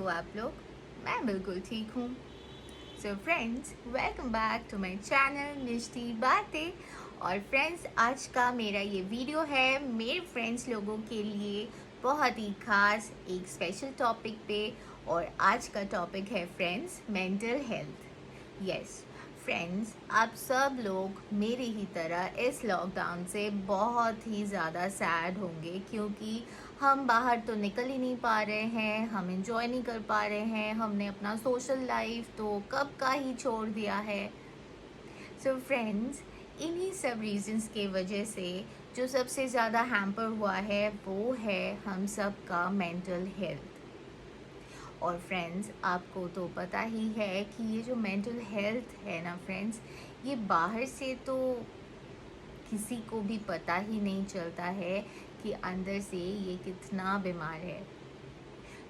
आप लोग? मैं बिल्कुल ठीक हूँ। So friends, welcome back to my channel Mishti Baatein. और फ्रेंड्स, आज का मेरा ये वीडियो है मेरे फ्रेंड्स लोगों के लिए बहुत ही खास एक स्पेशल टॉपिक पे। और आज का टॉपिक है friends mental health. Yes friends, आप सब लोग मेरी ही तरह इस लॉकडाउन से बहुत ही ज़्यादा सैड होंगे, क्योंकि हम बाहर तो निकल ही नहीं पा रहे हैं, हम इंजॉय नहीं कर पा रहे हैं, हमने अपना सोशल लाइफ तो कब का ही छोड़ दिया है। सो फ्रेंड्स, इन्हीं सब रीजंस के वजह से जो सबसे ज़्यादा हैम्पर हुआ है वो है हम सब का मेंटल हेल्थ। और फ्रेंड्स, आपको तो पता ही है कि ये जो मेंटल हेल्थ है ना फ्रेंड्स, ये बाहर से तो किसी को भी पता ही नहीं चलता है कि अंदर से ये कितना बीमार है।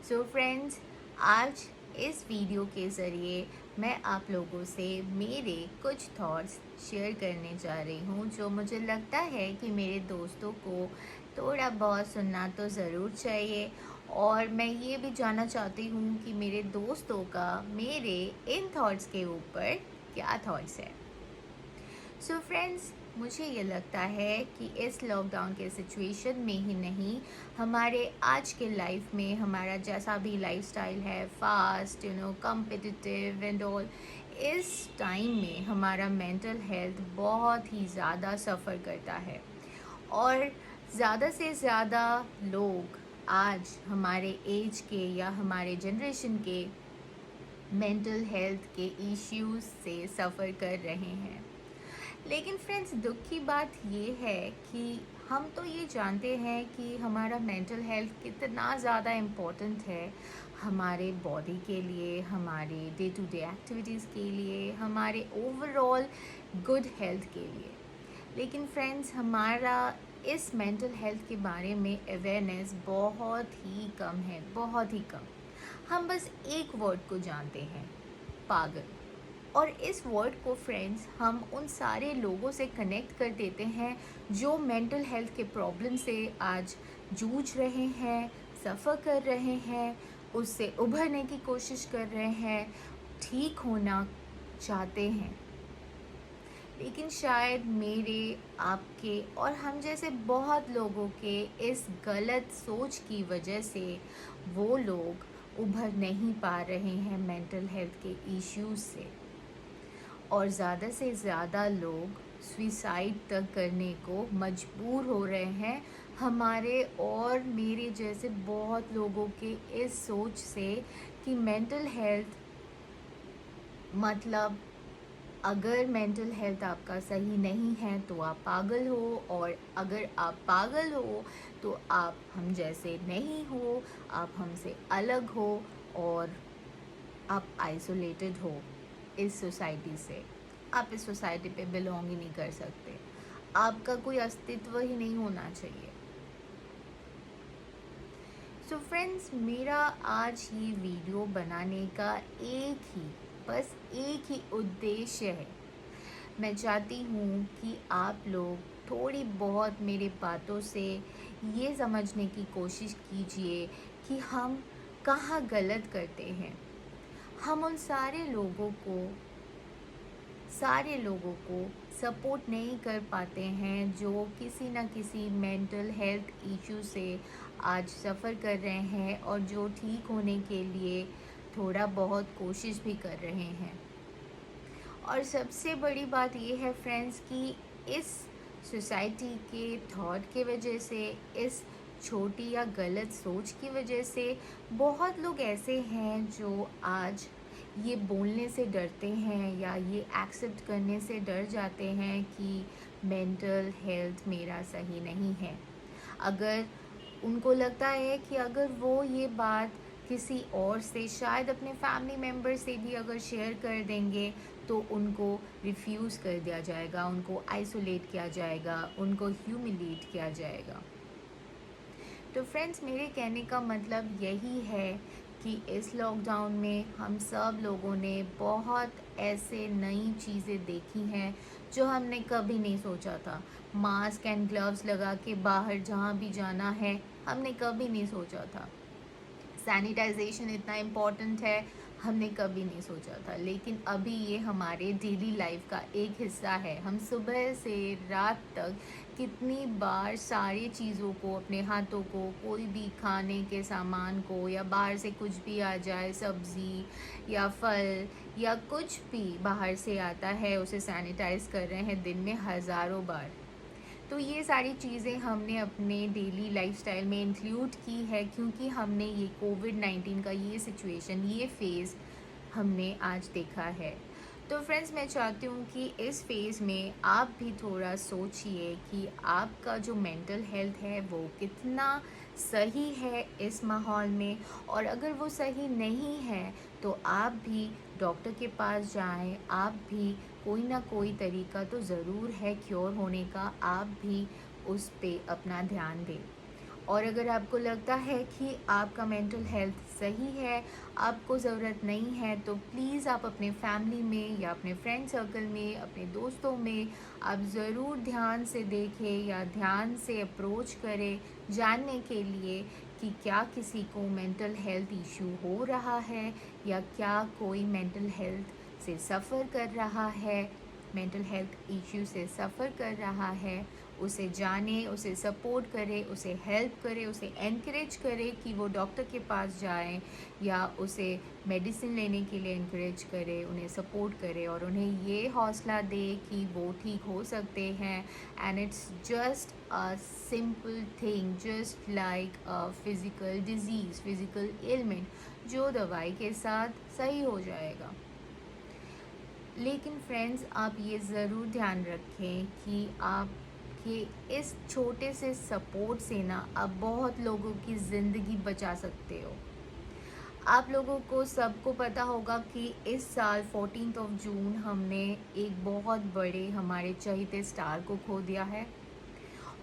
सो फ्रेंड्स, आज इस वीडियो के ज़रिए मैं आप लोगों से मेरे कुछ थॉट्स शेयर करने जा रही हूँ, जो मुझे लगता है कि मेरे दोस्तों को थोड़ा बहुत सुनना तो ज़रूर चाहिए। और मैं ये भी जानना चाहती हूँ कि मेरे दोस्तों का मेरे इन थॉट्स के ऊपर क्या थॉट्स है। सो फ्रेंड्स, मुझे ये लगता है कि इस लॉकडाउन के सिचुएशन में ही नहीं, हमारे आज के लाइफ में हमारा जैसा भी लाइफस्टाइल है, फास्ट कम्पिटिटिव एंड ऑल, इस टाइम में हमारा मेंटल हेल्थ बहुत ही ज़्यादा सफ़र करता है। और ज़्यादा से ज़्यादा लोग आज हमारे एज के या हमारे जनरेशन के मेंटल हेल्थ के इश्यूज से सफ़र कर रहे हैं। लेकिन फ्रेंड्स, दुख की बात ये है कि हम तो ये जानते हैं कि हमारा मेंटल हेल्थ कितना ज़्यादा इम्पोर्टेंट है हमारे बॉडी के लिए, हमारे डे टू डे एक्टिविटीज़ के लिए, हमारे ओवरऑल गुड हेल्थ के लिए। लेकिन फ्रेंड्स, हमारा इस मेंटल हेल्थ के बारे में अवेयरनेस बहुत ही कम है, बहुत ही कम। हम बस एक वर्ड को जानते हैं, पागल। और इस वर्ड को फ्रेंड्स हम उन सारे लोगों से कनेक्ट कर देते हैं जो मेंटल हेल्थ के प्रॉब्लम से आज जूझ रहे हैं, सफ़र कर रहे हैं, उससे उभरने की कोशिश कर रहे हैं, ठीक होना चाहते हैं। लेकिन शायद मेरे, आपके और हम जैसे बहुत लोगों के इस गलत सोच की वजह से वो लोग उभर नहीं पा रहे हैं मेंटल हेल्थ के इश्यूज से। और ज़्यादा से ज़्यादा लोग सुसाइड तक करने को मजबूर हो रहे हैं, हमारे और मेरे जैसे बहुत लोगों के इस सोच से कि मेंटल हेल्थ मतलब, अगर मेंटल हेल्थ आपका सही नहीं है तो आप पागल हो, और अगर आप पागल हो तो आप हम जैसे नहीं हो, आप हमसे अलग हो, और आप आइसोलेटेड हो इस सोसाइटी से। आप इस सोसाइटी पे बिलोंग ही नहीं कर सकते, आपका कोई अस्तित्व ही नहीं होना चाहिए। सो फ्रेंड्स, मेरा आज ये वीडियो बनाने का बस एक ही उद्देश्य है। मैं चाहती हूँ कि आप लोग थोड़ी बहुत मेरे बातों से ये समझने की कोशिश कीजिए कि हम कहाँ गलत करते हैं। हम उन सारे लोगों को सपोर्ट नहीं कर पाते हैं जो किसी ना किसी मेंटल हेल्थ इशू से आज सफ़र कर रहे हैं, और जो ठीक होने के लिए थोड़ा बहुत कोशिश भी कर रहे हैं। और सबसे बड़ी बात ये है फ्रेंड्स कि इस सोसाइटी के थॉट की वजह से, इस छोटी या गलत सोच की वजह से बहुत लोग ऐसे हैं जो आज ये बोलने से डरते हैं या ये एक्सेप्ट करने से डर जाते हैं कि मेंटल हेल्थ मेरा सही नहीं है। अगर उनको लगता है कि अगर वो ये बात किसी और से, शायद अपने फैमिली मेम्बर से भी अगर शेयर कर देंगे तो उनको रिफ्यूज़ कर दिया जाएगा, उनको आइसोलेट किया जाएगा, उनको ह्यूमिलेट किया जाएगा। तो फ्रेंड्स, मेरे कहने का मतलब यही है कि इस लॉकडाउन में हम सब लोगों ने बहुत ऐसे नई चीज़ें देखी हैं जो हमने कभी नहीं सोचा था। मास्क एंड ग्लव्स लगा के बाहर जहाँ भी जाना है, हमने कभी नहीं सोचा था। सैनिटाइजेशन इतना इम्पॉर्टेंट है, हमने कभी नहीं सोचा था, लेकिन अभी ये हमारे डेली लाइफ का एक हिस्सा है। हम सुबह से रात तक कितनी बार सारी चीज़ों को, अपने हाथों को, कोई भी खाने के सामान को, या बाहर से कुछ भी आ जाए, सब्ज़ी या फल या कुछ भी बाहर से आता है, उसे सैनिटाइज़ कर रहे हैं दिन में हज़ारों बार। तो ये सारी चीज़ें हमने अपने डेली लाइफस्टाइल में इंक्लूड की है, क्योंकि हमने ये कोविड-19 का ये सिचुएशन, ये फ़ेज़ हमने आज देखा है। तो फ्रेंड्स, मैं चाहती हूँ कि इस फ़ेज़ में आप भी थोड़ा सोचिए कि आपका जो मेंटल हेल्थ है वो कितना सही है इस माहौल में, और अगर वो सही नहीं है तो आप भी डॉक्टर के पास जाएं। आप भी, कोई ना कोई तरीका तो ज़रूर है क्योर होने का, आप भी उस पे अपना ध्यान दें। और अगर आपको लगता है कि आपका मेंटल हेल्थ सही है, आपको ज़रूरत नहीं है, तो प्लीज़ आप अपने फैमिली में या अपने फ्रेंड सर्कल में, अपने दोस्तों में आप ज़रूर ध्यान से देखें या ध्यान से अप्रोच करें, जानने के लिए कि क्या किसी को मेंटल हेल्थ इशू हो रहा है, या क्या कोई मेंटल हेल्थ से सफ़र कर रहा है, मेंटल हेल्थ इश्यू से सफ़र कर रहा है। उसे जाने, उसे सपोर्ट करे, उसे हेल्प करे, उसे एनकरेज करे कि वो डॉक्टर के पास जाएं, या उसे मेडिसिन लेने के लिए एनकरेज करे, उन्हें सपोर्ट करे, और उन्हें ये हौसला दे कि वो ठीक हो सकते हैं। And it's just a simple thing, just like a physical disease, physical element, जो दवाई के साथ सही हो जाएगा। लेकिन फ्रेंड्स, आप ये ज़रूर ध्यान रखें कि आप कि इस छोटे से सपोर्ट से ना आप बहुत लोगों की ज़िंदगी बचा सकते हो। आप लोगों को सबको पता होगा कि इस साल 14th ऑफ जून हमने एक बहुत बड़े हमारे चहेते स्टार को खो दिया है,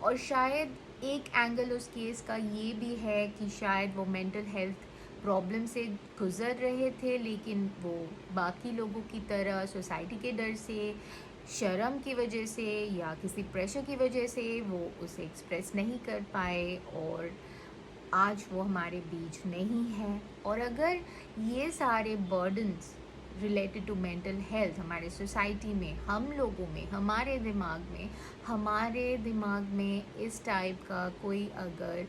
और शायद एक एंगल उस केस का ये भी है कि शायद वो मेंटल हेल्थ प्रॉब्लम से गुज़र रहे थे, लेकिन वो बाकी लोगों की तरह सोसाइटी के डर से, शर्म की वजह से, या किसी प्रेशर की वजह से वो उसे एक्सप्रेस नहीं कर पाए, और आज वो हमारे बीच नहीं है। और अगर ये सारे burdens related to mental health हमारे सोसाइटी में, हम लोगों में, हमारे दिमाग में इस टाइप का कोई अगर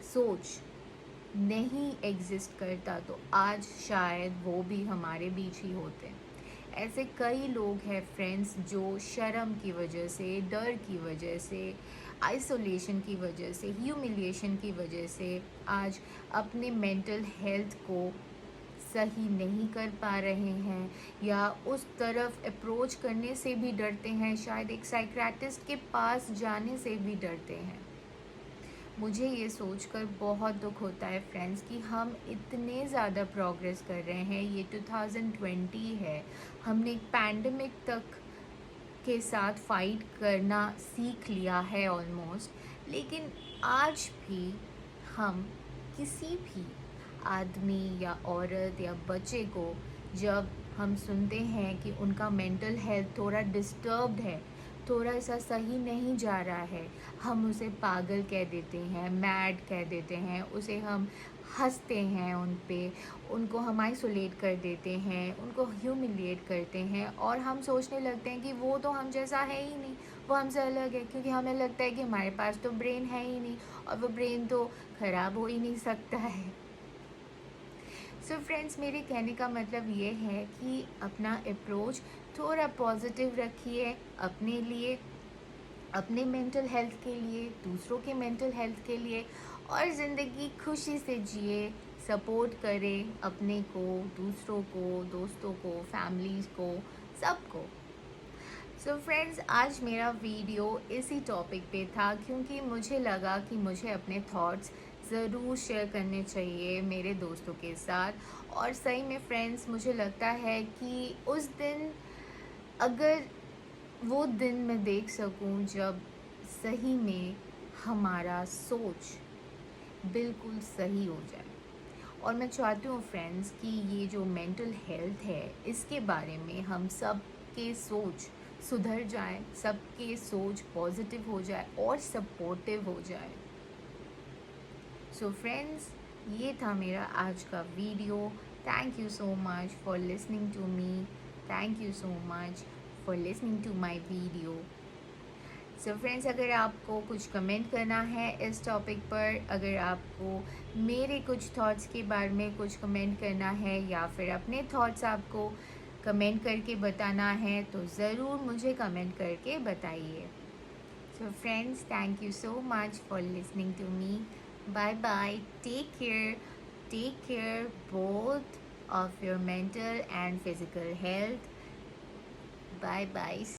सोच नहीं एग्जिस्ट करता, तो आज शायद वो भी हमारे बीच ही होते। ऐसे कई लोग हैं फ्रेंड्स, जो शर्म की वजह से, डर की वजह से, आइसोलेशन की वजह से, ह्यूमिलिएशन की वजह से आज अपने मेंटल हेल्थ को सही नहीं कर पा रहे हैं, या उस तरफ अप्रोच करने से भी डरते हैं, शायद एक साइकियाट्रिस्ट के पास जाने से भी डरते हैं। मुझे ये सोचकर बहुत दुख होता है फ्रेंड्स कि हम इतने ज़्यादा प्रोग्रेस कर रहे हैं। ये 2020 है, हमने एक पैंडमिक तक के साथ फाइट करना सीख लिया है ऑलमोस्ट, लेकिन आज भी हम किसी भी आदमी या औरत या बच्चे को जब हम सुनते हैं कि उनका मेंटल हेल्थ थोड़ा डिस्टर्ब्ड है, थोड़ा सा सही नहीं जा रहा है, हम उसे पागल कह देते हैं, मैड कह देते हैं, उसे हम हंसते हैं उन पे, उनको हम आइसोलेट कर देते हैं, उनको ह्यूमिलिएट करते हैं, और हम सोचने लगते हैं कि वो तो हम जैसा है ही नहीं, वो हमसे अलग है, क्योंकि हमें लगता है कि हमारे पास तो ब्रेन है ही नहीं, और वो ब्रेन तो ख़राब हो ही नहीं सकता है। सो फ्रेंड्स, मेरे कहने का मतलब ये है कि अपना अप्रोच थोड़ा पॉजिटिव रखिए, अपने लिए, अपने मेंटल हेल्थ के लिए, दूसरों के मेंटल हेल्थ के लिए, और ज़िंदगी खुशी से जिए, सपोर्ट करें अपने को, दूसरों को, दोस्तों को, फैमिलीज़ को, सबको। सो फ्रेंड्स, आज मेरा वीडियो इसी टॉपिक पे था, क्योंकि मुझे लगा कि मुझे अपने थॉट्स ज़रूर शेयर करने चाहिए मेरे दोस्तों के साथ। और सही में फ्रेंड्स, मुझे लगता है कि उस दिन, अगर वो दिन मैं देख सकूं जब सही में हमारा सोच बिल्कुल सही हो जाए। और मैं चाहती हूँ फ्रेंड्स कि ये जो मेंटल हेल्थ है, इसके बारे में हम सब के सोच सुधर जाए, सबके सोच पॉजिटिव हो जाए और सपोर्टिव हो जाए। सो फ्रेंड्स, ये था मेरा आज का video. Thank you so much for listening to me. Thank you so much for listening to my video. So friends, अगर आपको कुछ कमेंट करना है इस टॉपिक पर, अगर आपको मेरे कुछ थॉट्स के बारे में कुछ कमेंट करना है या फिर अपने थॉट्स आपको कमेंट करके बताना है, तो ज़रूर मुझे कमेंट करके बताइए। So friends, thank you so much for listening to me. Bye bye, take care both of your mental and physical health. Bye bye.